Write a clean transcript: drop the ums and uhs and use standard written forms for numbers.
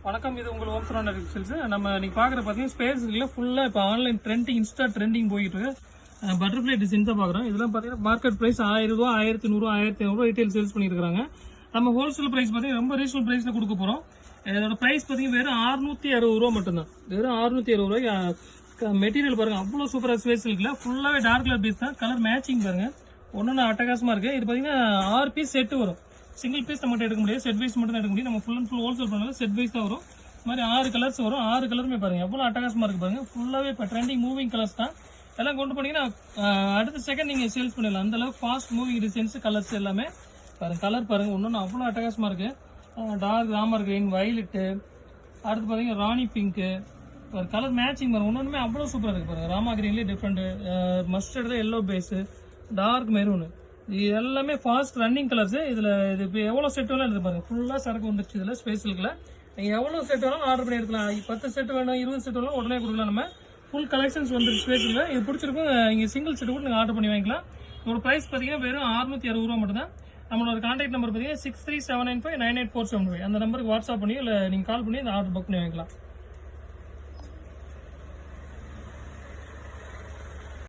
வணக்கம், இது உங்கள் ஹோம் சரௌண்டர் டெக்ஸ்டைல்ஸ். நம்ம இன்னைக்கு பார்க்குற பார்த்தீங்கன்னா ஸ்பேஸ்ல ஃபுல்லாக இப்போ ஆன்லைன் ட்ரெண்டிங் இன்ஸ்டா ட்ரெண்டிங் போயிட்டு இருக்கு. பட்டர்ஃப்ளை டிசைன் தான் பார்க்குறோம். இதெல்லாம் பார்த்தீங்கன்னா மார்க்கெட் ப்ரைஸ் 1000 ரூபா, 1100, 1500 ரீட்டைல் சேல்ஸ் பண்ணியிருக்காங்க. நம்ம ஹோல்சேல் ப்ரைஸ் பார்த்தீங்கன்னா ரொம்ப ரீசனபிள் ப்ரைஸில் கொடுக்க போகிறோம். இதோட ப்ரைஸ் பார்த்தீங்கன்னா வெறும் 660 ரூபா மட்டும்தான். வெறும் 660 ரூபாய்க்கு மெட்டீரியல் பாருங்க, அவ்வளோ சூப்பராக ஸ்பேஸ் இருக்குல்ல. ஃபுல்லாகவே டார்க் கலர் பீஸ் தான். கலர் மேட்சிங் பாருங்க, ஒன்று அட்டகாசமாக இருக்குது. இது பார்த்தீங்கன்னா 6 பீஸ் செட்டு வரும். சிங்கிள் பீஸ் நம்ம எடுக்க முடியாது, செட் வைஸ் மட்டும் தான் எடுக்க முடியும். நம்ம ஃபுல் அண்ட் ஃபுல் ஹோல்சேல் பண்ணாலும் செட் வைஸ் தான் வரும். இது மாதிரி 6 கலர்ஸ் வரும். 6 கலருமே பாருங்க எவ்வளோ அட்டகாசமாக இருக்குது பாருங்க. ஃபுல்லாகவே இப்போ ட்ரெண்டிங் மூவிங் கலர்ஸ் தான். எல்லாம் கொண்டு போனீங்கன்னா அடுத்த செகண்ட் நீங்கள் சேல்ஸ் பண்ணிடலாம். அந்த அளவுக்கு ஃபாஸ்ட் மூவிங் டிசைன்ஸ் கலர்ஸ் எல்லாமே பாருங்க. கலர் பாருங்க, ஒன்று அவ்வளோ அட்டகாசமாக இருக்குது. டார்க் ராமர் கிரீன், வயலட்டு, அடுத்து பார்த்தீங்கன்னா ராணி பிங்க்கு, கலர் மேட்சிங் பாருங்க. ஒன்றுமே அவ்வளோ சூப்பராக இருக்குது பாருங்க. ராமா கிரீன்லேயே டிஃப்ரெண்ட்டு, மஸ்டர்ட் தான் எல்லோ பேஸு, டார்க் மெரூனு, இது எல்லாமே ஃபாஸ்ட் ரன்னிங் கலர்ஸ். இதில் இது இப்போ எவ்வளோ செட் வேணாலும் எடுத்து பாருங்க. ஃபுல்லாக சரக்கு வந்துருச்சு இதில் ஸ்பேஸ் இருக்குல்ல. நீங்கள் எவ்வளோ செட் வேணாலும் ஆர்டர் பண்ணி எடுக்கலாம். 10 செட் வேணும், 20 செட் வேணும், உடனே கொடுக்கலாம். நம்ம ஃபுல் கலெக்ஷன்ஸ் வந்துருக்கு ஸ்பேஸ் இல்லை. இது பிடிச்சிருக்கும். இங்கே சிங்கிள் செட் கூட நீங்கள் ஆர்டர் பண்ணி வாங்கிக்கலாம். ஒரு ப்ரைஸ் பார்த்தீங்கன்னா வெறும் 660 ரூபா மட்டும் தான். நம்மளோட கான்டாக்ட் நம்பர் பார்த்தீங்கன்னா 6379599847. அந்த நம்பருக்கு வாட்ஸ்அப் பண்ணி இல்லை நீங்கள் கால் பண்ணி இந்த ஆர்டர் புக் பண்ணி வாங்கிக்கலாம்.